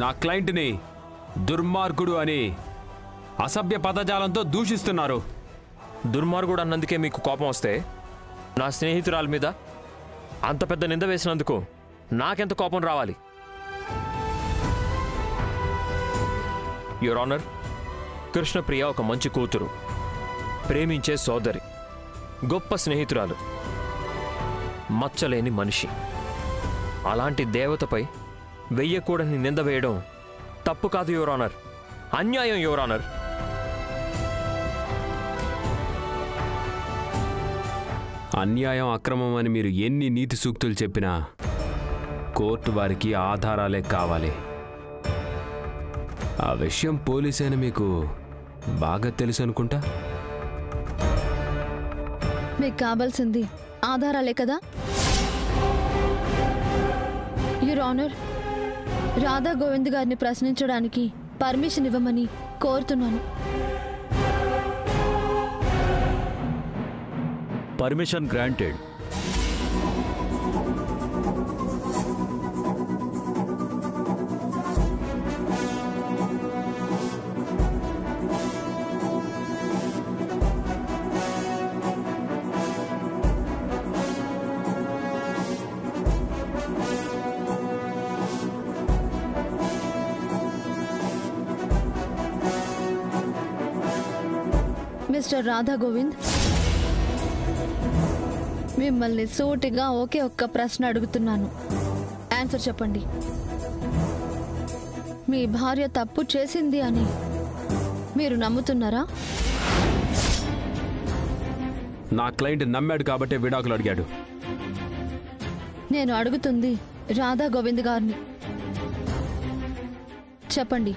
నా క్లయింట్ని దుర్మార్గుడు అని అసభ్య పదజాలంతో దూషిస్తున్నారు. దుర్మార్గుడు అన్నందుకే మీకు కోపం వస్తే నా స్నేహితురాలి మీద అంత పెద్ద నింద వేసినందుకు నాకెంత కోపం రావాలి? యువర్ ఆనర్, కృష్ణప్రియ ఒక మంచి కూతురు, ప్రేమించే సోదరి, గొప్ప స్నేహితురాలు, మచ్చలేని మనిషి. అలాంటి దేవతపై వెయ్యకూడని నింద వేయడం తప్పు కాదు యువర్ ఆనర్, అన్యాయం యువర్ ఆనర్. అన్యాయం అక్రమం అని మీరు ఎన్ని నీతి సూక్తులు చెప్పినా కోర్టు వారికి ఆధారాలే కావాలి. ఆ విషయం పోలీసైన మీకు బాగా తెలుసు అనుకుంటా. మీకు కావాల్సింది ఆధారాలే కదా? యువర్ ఆనర్, రాధా గోవింద్ గారిని ప్రశ్నించడానికి పర్మిషన్ ఇవ్వమని కోరుతున్నాను. Permission granted. Mister Radha Govind, మిమ్మల్ని సూటిగా ఒకే ఒక్క ప్రశ్న అడుగుతున్నాను. ఆన్సర్ చెప్పండి. మీ భార్య తప్పు చేసింది అని మీరు నమ్ముతున్నారా? నా క్లయింట్ నమ్మాడు కాబట్టే విడాకులు అడిగాడు. నేను అడుగుతుంది రాధా గోవింద్ గారిని. చెప్పండి,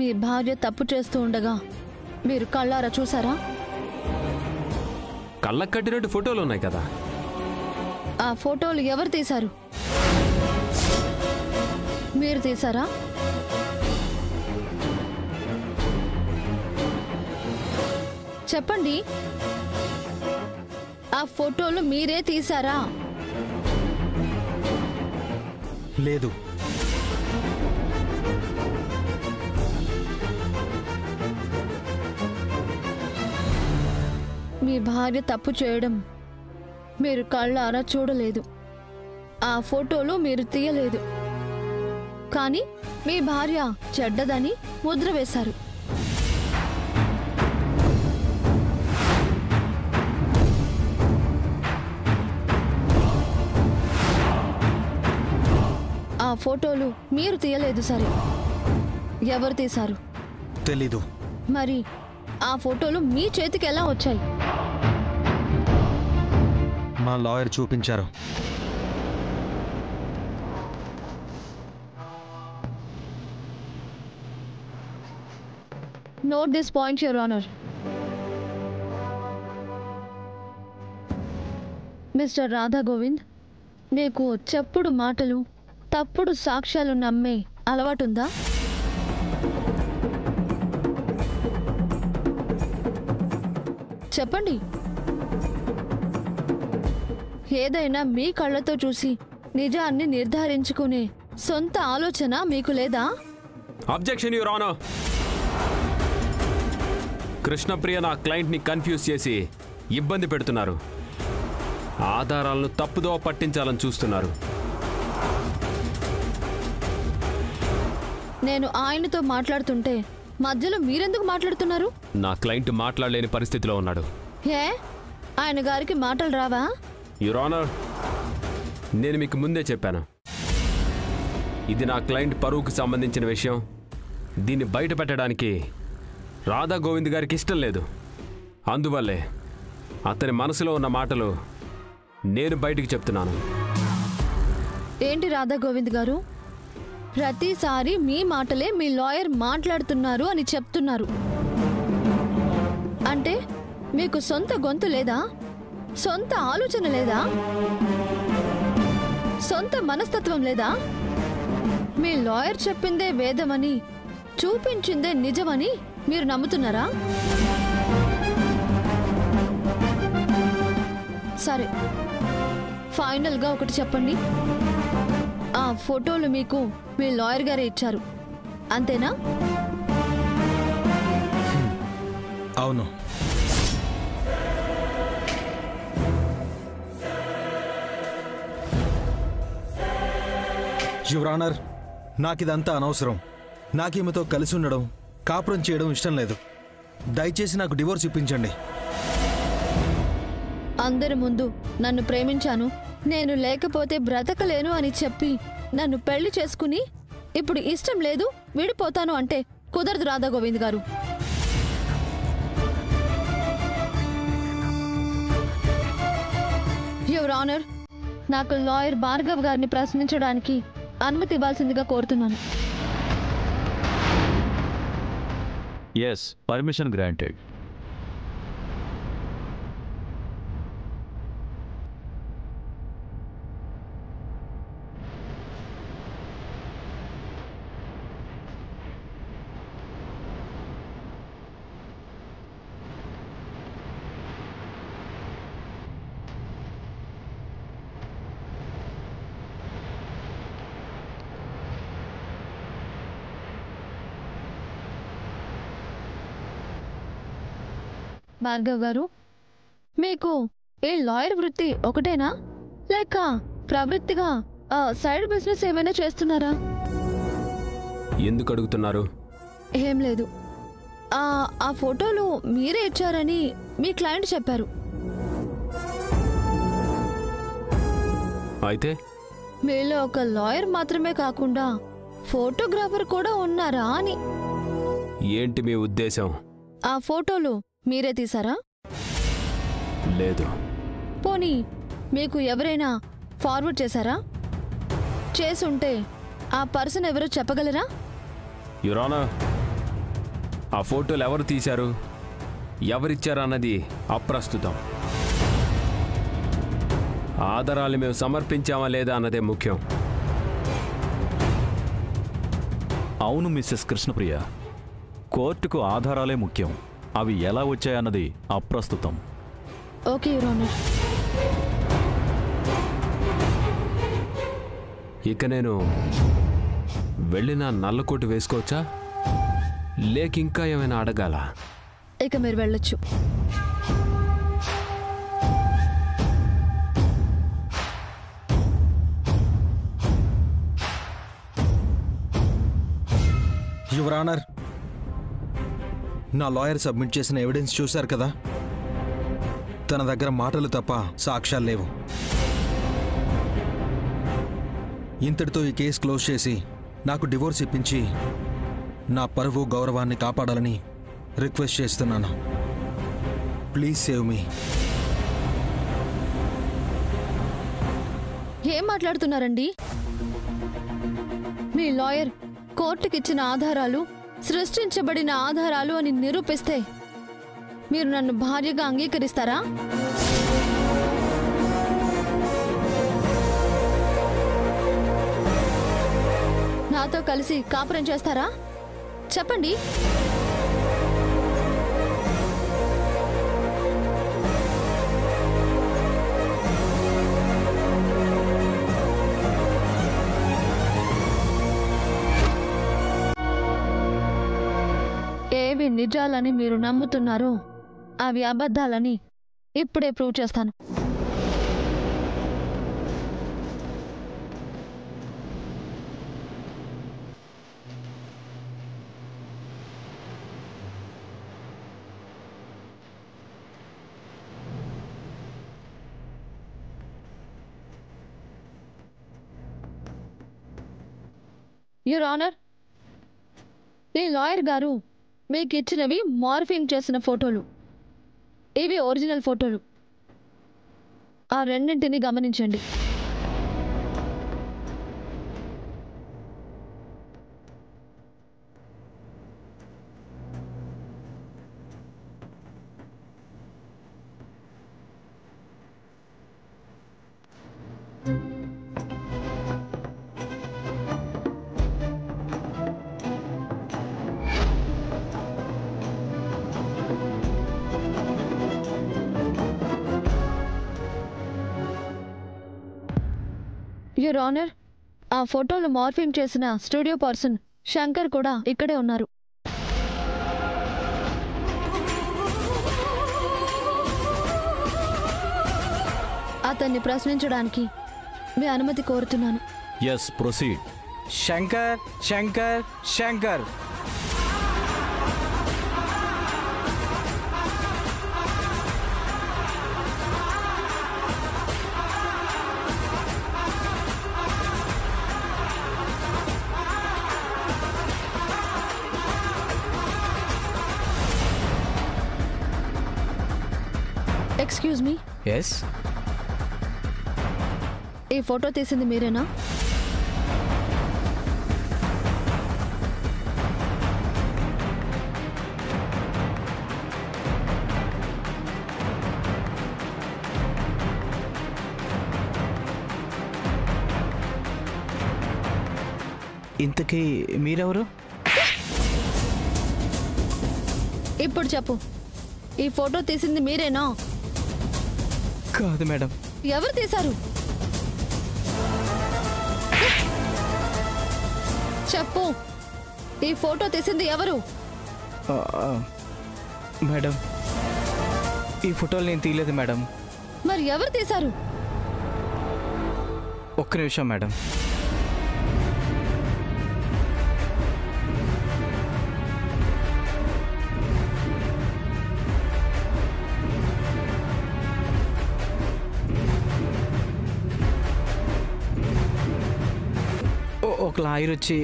మీ భార్య తప్పు చేస్తూ ఉండగా మీరు కళ్ళారా చూసారా? కళ్ళకు కట్టినట్టు ఫోటోలు ఉన్నాయి కదా. ఆ ఫోటోలు ఎవరు తీశారు? మీరు తీశారా? చెప్పండి, ఆ ఫోటోలు మీరే తీశారా? లేదు. మీ భార్య తప్పు చేయడం మీరు కళ్ళారా చూడలేదు. ఆ ఫోటోలు మీరు తీయలేదు. కానీ మీ భార్య చెడ్డదని ముద్ర వేశారు. ఆ ఫోటోలు మీరు తీయలేదు. సరే, ఎవరు తీశారు? తెలీదు. మరి ఆ ఫోటోలు మీ చేతికి ఎలా వచ్చాయి? మా లాయర్ చూపించారు. Note this point your honour. Mister Radha Govind, మీకు చెప్పుడు మాటలు, తప్పుడు సాక్ష్యాలు నమ్మే అలవాటుందా? చెప్పండి. ఏదైనా మీ కళ్ళతో చూసి నిజాన్ని నిర్ధారించుకునే సొంత ఆలోచన మీకు లేదా? Objection your honour. కృష్ణప్రియ నా క్లయింట్ని కన్ఫ్యూజ్ చేసి ఇబ్బంది పెడుతున్నారు. ఆధారాలను తప్పుదో పట్టించాలని చూస్తున్నారు. నేను ఆయనతో మాట్లాడుతుంటే మధ్యలో మీరెందుకు మాట్లాడుతున్నారు? నా క్లయింట్ మాట్లాడలేని పరిస్థితిలో ఉన్నాడు. ఏ, ఆయన గారికి మాటలు రావా? యువర్ ఆనర్, నేను మీకు ముందే చెప్పాను, ఇది నా క్లయింట్ పరువుకు సంబంధించిన విషయం. దీన్ని బయట పెట్టడానికి రాధా గోవింద్ గారికి ఇష్టం లేదు. అందువల్లే అతని మనసులో ఉన్న మాటలు నేను బయటికి చెప్తున్నాను. ఏంటి రాధా గోవింద్ గారు, ప్రతిసారి మీ మాటలే మీ లాయర్ మాట్లాడుతున్నారు అని చెప్తున్నారు. అంటే మీకు సొంత గొంతు లేదా? సొంత ఆలోచన లేదా? సొంత మనస్తత్వం లేదా? మీ లాయర్ చెప్పిందే వేదమని, చూపించిందే నిజమని మీరు నమ్ముతున్నారా? సరే, ఫైనల్గా ఒకటి చెప్పండి. ఆ ఫోటోలు మీకు మీ లాయర్ గారే ఇచ్చారు అంతేనా? అవును. యువర్ ఆనర్, నాకిదంతా అనవసరం. నాకేమితో కలిసి ఉండడం, కాపురం చేయడం ఇష్టం లేదు. దయచేసి నాకు డివోర్స్ ఇప్పించండి. అందరి ముందు నన్ను ప్రేమించాను, నేను లేకపోతే బ్రతకలేను అని చెప్పి నన్ను పెళ్లి చేసుకుని ఇప్పుడు ఇష్టం లేదు విడిపోతాను అంటే కుదరదు రాధా గోవింద్ గారు. యువర్ ఆనర్, నాకు లాయర్ భార్గవ్ గారిని ప్రశ్నించడానికి అనుమతి ఇవ్వాల్సిందిగా కోరుతున్నాను. Yes, permission granted. భార్గవ్ గారు, మీకు ఈ లాయర్ వృత్తి ఒకటేనా లేక ప్రవృత్తిగా సైడ్ బిజినెస్ ఏమైనా చేస్తున్నారా? ఎందుకు అడుగుతున్నారు? ఏం లేదు, ఆ ఫోటోలు మీరే ఇచ్చారని మీ క్లయింట్ చెప్పారు. అయితే మీలో ఒక లాయర్ మాత్రమే కాకుండా ఫోటోగ్రాఫర్ కూడా ఉన్నారా అని. ఏంటి మీ ఉద్దేశం? ఆ ఫోటోలు మీరే తీసారా? లేదు. పోనీ మీకు ఎవరైనా ఫార్వర్డ్ చేశారా? చేసుంటే ఆ పర్సన్ ఎవరో చెప్పగలరా? యువర్ ఆనర్, ఆ ఫోటోలు ఎవరు తీశారు, ఎవరిచ్చారు అన్నది అప్రస్తుతం. ఆధారాలు మేము సమర్పించామా లేదా అన్నదే ముఖ్యం. అవును మిస్సెస్ కృష్ణప్రియ, కోర్టుకు ఆధారాలే ముఖ్యం. అవి ఎలా వచ్చాయన్నది అప్రస్తుతం. Okay your honour. ఇక నేను వెళ్ళిన నల్లకోటు వేసుకోవచ్చా లేక ఇంకా ఏమైనా అడగాల? ఇక మీరు వెళ్ళొచ్చు. యువర్ ఆనర్, నా లాయర్ సబ్మిట్ చేసిన ఎవిడెన్స్ చూశారు కదా. తన దగ్గర మాటలు తప్ప సాక్ష్యాలు లేవు. ఇంతటితో ఈ కేసు క్లోజ్ చేసి నాకు డివోర్స్ ఇప్పించి నా పరువు గౌరవాన్ని కాపాడాలని రిక్వెస్ట్ చేస్తున్నాను. Please save me. ఏం మాట్లాడుతున్నారండి? మీ లాయర్ కోర్టుకిచ్చిన ఆధారాలు సృష్టించబడిన ఆధారాలు అని నిరూపిస్తే మీరు నన్ను భార్యగా అంగీకరిస్తారా? నాతో కలిసి కాపురం చేస్తారా? చెప్పండి. ఏవి నిజాలని మీరు నమ్ముతున్నారో అవి అబద్ధాలని ఇప్పుడే ప్రూవ్ చేస్తాను. యువర్ ఆనర్, ఈ లాయర్ గారు మీకు ఇచ్చినవి మార్ఫింగ్ చేసిన ఫోటోలు. ఇవి ఒరిజినల్ ఫోటోలు. ఆ రెండింటిని గమనించండి. యువర్ ఆనర్, ఆ ఫోటోలు మార్ఫింగ్ చేసిన స్టూడియో పర్సన్ శంకర్ కూడా ఇక్కడే ఉన్నారు. అతన్ని ప్రశ్నించడానికి మీ అనుమతి కోరుతున్నాను. Yes, proceed. Shankar Shankar Shankar excuse me, yes. ఈ ఫోటో తీసింది మీరేనా? ఇంతకీ మీరెవరు? ఇప్పుడు చెప్పు, ఈ ఫోటో తీసింది మీరేనా? కాదు మేడం. ఎవరు తీశారు? చెప్పు, ఈ ఫోటో తీసింది ఎవరు? మేడం, ఈ ఫోటోలు నేను తీయలేదు మేడం. మరి ఎవరు తీశారు? ఒక్క నిమిషం మేడం. ఒక లాయర్ వచ్చి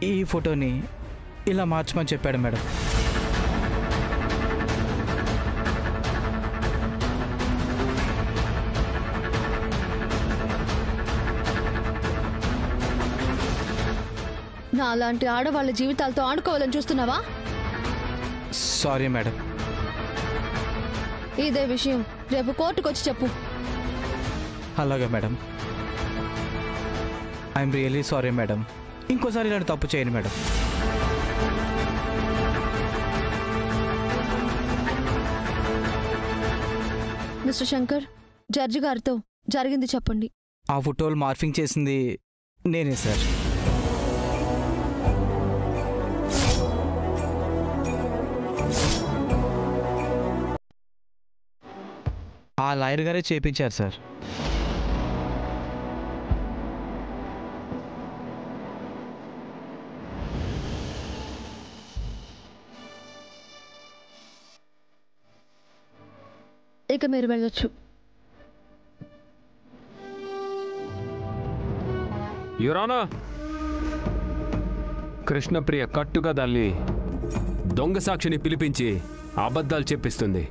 ఈ ఫోటోని ఇలా మార్చమని చెప్పాడు మేడం. నా అలాంటి ఆడవాళ్ళ జీవితాలతో ఆడుకోవాలని చూస్తున్నావా? Sorry madam. ఇదే విషయం రేపు కోర్టుకు వచ్చి చెప్పు. అలాగే madam. I'm really sorry madam. ఇంకోసారి ఇలాంటి తప్పు చేయను మేడం. మిస్టర్ శంకర్, జడ్జి గారితో జరిగింది చెప్పండి. ఆ ఫోటోలు మార్ఫింగ్ చేసింది నేనే సార్. ఆ లాయర్ గారే చేయించారు సార్. ఇక మీరు వెళ్ళొచ్చు. యువరానా, కృష్ణప్రియ కట్టుగా తల్లి దొంగ సాక్షిని పిలిపించి అబద్ధాలు చెప్పిస్తుంది.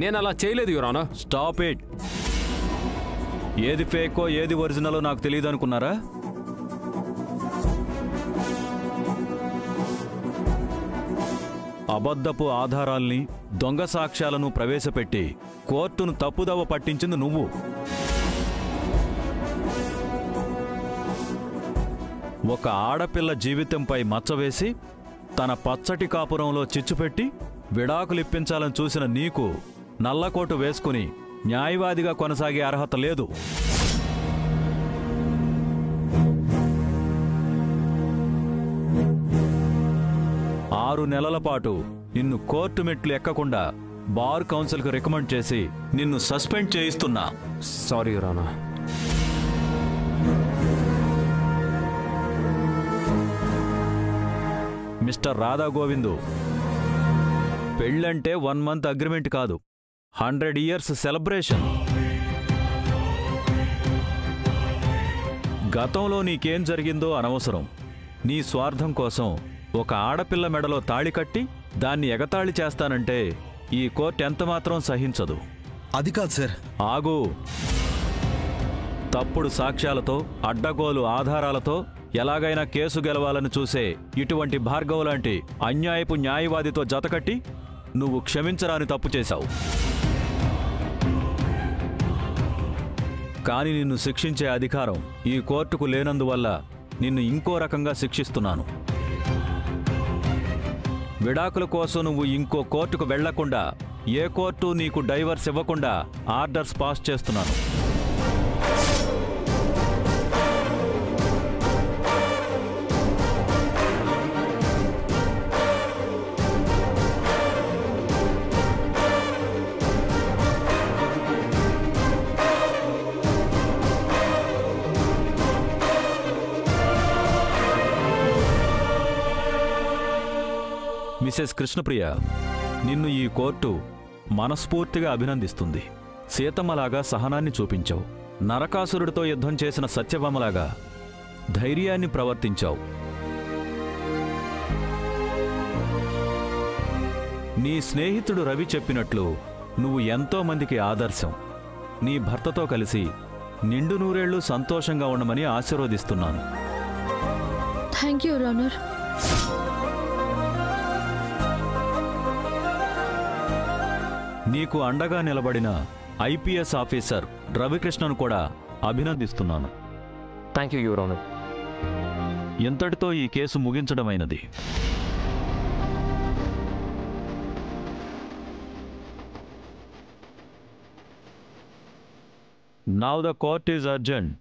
నేను అలా చేయలేదు యువరానా. Stop it. ఏది ఫేకో ఏది ఒరిజినలో నాకు తెలియదు అనుకున్నారా? అబద్ధపు ఆధారాల్ని, దొంగ సాక్ష్యాలను ప్రవేశపెట్టి కోర్టును తప్పుదవ పట్టించింది నువ్వు. ఒక ఆడపిల్ల జీవితంపై మచ్చవేసి తన పచ్చటి కాపురంలో చిచ్చుపెట్టి విడాకులిప్పించాలని చూసిన నీకు నల్లకోటు వేసుకుని న్యాయవాదిగా కొనసాగే అర్హత లేదు. ఆరు నెలల పాటు నిన్ను కోర్టు మెట్లు ఎక్కకుండా బార్ కౌన్సిల్కు రికమెండ్ చేసి నిన్ను సస్పెండ్ చేయిస్తున్నా. సారీ యువరానా. మిస్టర్ రాధా గోవిందు, పెళ్ళంటే 1 month అగ్రిమెంట్ కాదు, 100 years సెలబ్రేషన్. గతంలో నీకేం జరిగిందో అనవసరం. నీ స్వార్థం కోసం ఒక ఆడపిల్ల మెడలో తాళి కట్టి దాన్ని ఎగతాళి చేస్తానంటే ఈ కోర్టు ఎంతమాత్రం సహించదు. అది కాదు సార్. ఆగు. తప్పుడు సాక్ష్యాలతో, అడ్డగోలు ఆధారాలతో ఎలాగైనా కేసు గెలవాలని చూసే ఇటువంటి భార్గవ్ లాంటి అన్యాయపు న్యాయవాదితో జతకట్టి నువ్వు క్షమించరాని తప్పు చేశావు. కానీ నిన్ను శిక్షించే అధికారం ఈ కోర్టుకు లేనందువల్ల నిన్ను ఇంకో రకంగా శిక్షిస్తున్నాను. విడాకుల కోసం నువ్వు ఇంకో కోర్టుకు వెళ్లకుండా, ఏ కోర్టు నీకు డైవర్స్ ఇవ్వకుండా ఆర్డర్స్ పాస్ చేస్తున్నాను. మిసెస్ కృష్ణప్రియ, నిన్ను ఈ కోర్టు మనస్ఫూర్తిగా అభినందిస్తుంది. సీతమ్మలాగా సహనాన్ని చూపించావు. నరకాసురుడితో యుద్ధం చేసిన సత్యభామలాగా ధైర్యాన్ని ప్రవర్తించావు. నీ స్నేహితుడు రవి చెప్పినట్లు నువ్వు ఎంతో మందికి ఆదర్శం. నీ భర్తతో కలిసి నిండు నూరేళ్లు సంతోషంగా ఉండమని ఆశీర్వదిస్తున్నాను. Thank you, your honour. నీకు అండగా నిలబడిన ఐపీఎస్ ఆఫీసర్ రవికృష్ణను కూడా అభినందిస్తున్నాను. Thank you, your honour. ఇంతటితో ఈ కేసు ముగించడమైనది. Now the court is adjourned.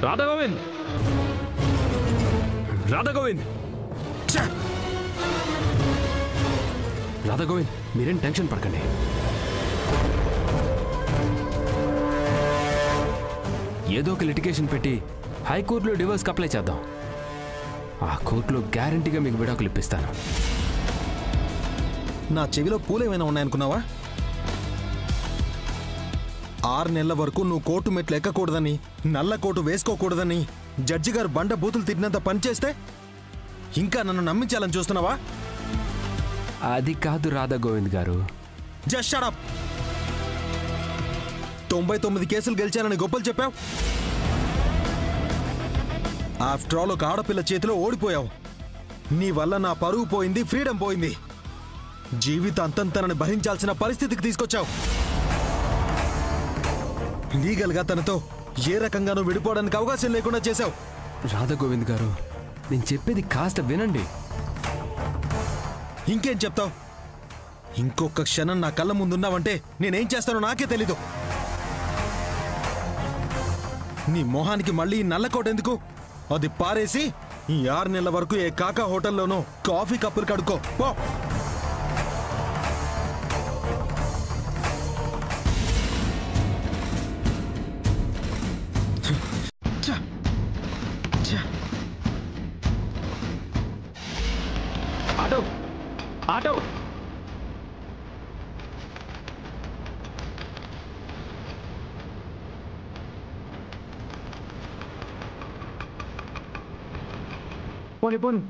Radha Govind, Radha Govind, Radha Govind, మీరేం టెన్షన్ పడకండి. ఏదో ఒక లిటిగేషన్ పెట్టి హైకోర్టులో డివోర్స్కి అప్లై చేద్దాం. ఆ కోర్టులో గ్యారంటీగా మీకు విడాకులు ఇప్పిస్తాను. నా చెవిలో పూలేమైనా ఉన్నాయనుకున్నావా? 6 నెలల వరకు నువ్వు కోర్టు మెట్లు ఎక్కకూడదని, నల్ల కోటు వేసుకోకూడదని జడ్జి గారు బండ బూతులు తిట్టినంత పనిచేస్తే ఇంకా నన్ను నమ్మించాలని చూస్తున్నావా? అది కాదు రాధా గోవింద్ గారు. Just shut up. 99 కేసులు గెలిచానని గొప్పలు చెప్పావు. ఆఫ్టర్ ఆల్ ఒక ఆడపిల్ల చేతిలో ఓడిపోయావు. నీ వల్ల నా పరువు పోయింది, ఫ్రీడమ్ పోయింది. జీవితాంతం తనని భరించాల్సిన పరిస్థితికి తీసుకొచ్చావు. లీగల్గా తనతో ఏ రకంగానూ విడిపోవడానికి అవకాశం లేకుండా చేశావు. రాధా గోవింద్ గారు, నేను చెప్పేది కాస్త వినండి. ఇంకేం చెప్తావు? ఇంకొక క్షణం నా కళ్ళ ముందున్నావంటే నేనేం చేస్తానో నాకే తెలీదు. నీ మొహానికి మళ్ళీ నల్లకోట ఎందుకు? అది పారేసి ఈ 6 నెలల వరకు ఏ కాకా హోటల్లోనో కాఫీ కప్పులు కడుక్కో పో. Auto, auto. పోనీ పోనీ.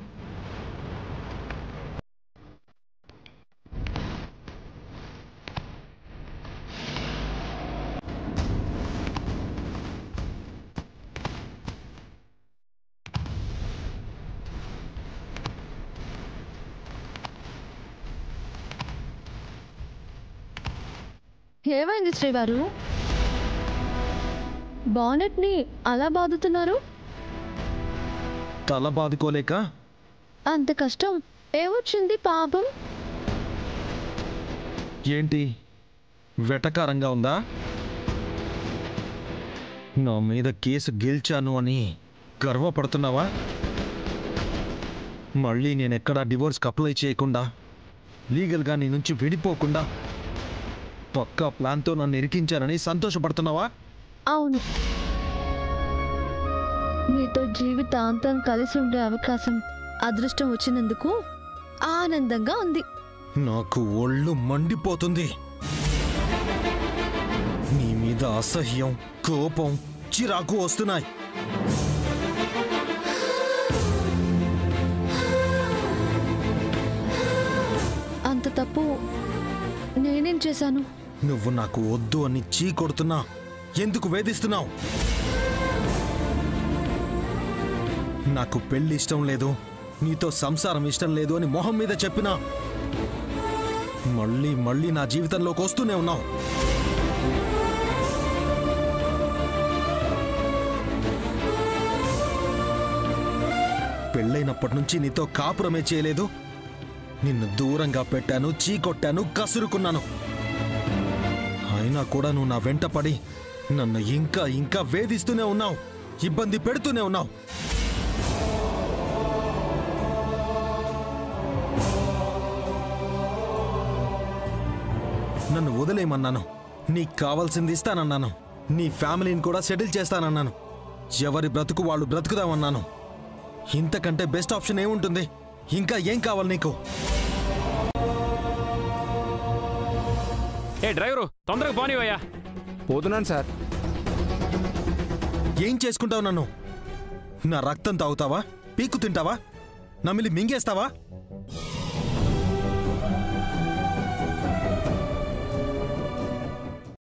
ఏమైంది శ్రీవారు? బానెట్ని అలా బాదుతున్నారు? తల బాదుకోలేక. అంత కష్టం ఏమొచ్చింది పాపం? ఏంటి వెటకారంగా ఉందా? నా మీద కేసు గెలిచాను అని గర్వపడుతున్నావా? మళ్ళీ నేనెక్కడా డివోర్స్కి అప్లై చేయకుండా, లీగల్గా నీ నుంచి విడిపోకుండా పక్కా ప్లాన్తో నన్ను ఇరికించానని సంతోషపడుతున్నావా? అవును, మీతో జీవితాంతం కలిసి ఉండే అవకాశం, అదృష్టం వచ్చినందుకు ఆనందంగా ఉంది. నాకు ఒళ్ళు మండిపోతుంది. నీ మీద అసహ్యం, కోపం, చిరాకు వస్తున్నాయి. అంత తప్పు నేనేం చేశాను? నువ్వు నాకు వద్దు అని చీ కొడుతున్నా ఎందుకు వేధిస్తున్నావు? నాకు పెళ్లి ఇష్టం లేదు, నీతో సంసారం ఇష్టం లేదు అని మొహం మీద చెప్పినా మళ్ళీ మళ్ళీ నా జీవితంలోకి వస్తూనే ఉన్నావు. పెళ్ళైనప్పటి నుంచి నీతో కాపురమే చేయలేదు. నిన్ను దూరంగా పెట్టాను, చీకొట్టాను, కసురుకున్నాను. అయినా కూడా నువ్వు నా వెంట పడి నన్ను ఇంకా ఇంకా వేధిస్తూనే ఉన్నావు, ఇబ్బంది పెడుతూనే ఉన్నావు. నన్ను వదిలేయమన్నాను. నీకు కావాల్సింది ఇస్తానన్నాను. నీ ఫ్యామిలీని కూడా సెటిల్ చేస్తానన్నాను. ఎవరి బ్రతుకు వాళ్ళు బ్రతుకుదామన్నాను. ఇంతకంటే బెస్ట్ ఆప్షన్ ఏముంటుంది? ఇంకా ఏం కావాలి నీకు? ఏ డ్రైవరు, తొందరగా పోనీవయ్యా. పోతున్నాను సార్. ఏం చేసుకుంటావు నన్ను? నా రక్తం తాగుతావా? పీక్కు తింటావా? నమిలి మింగేస్తావా?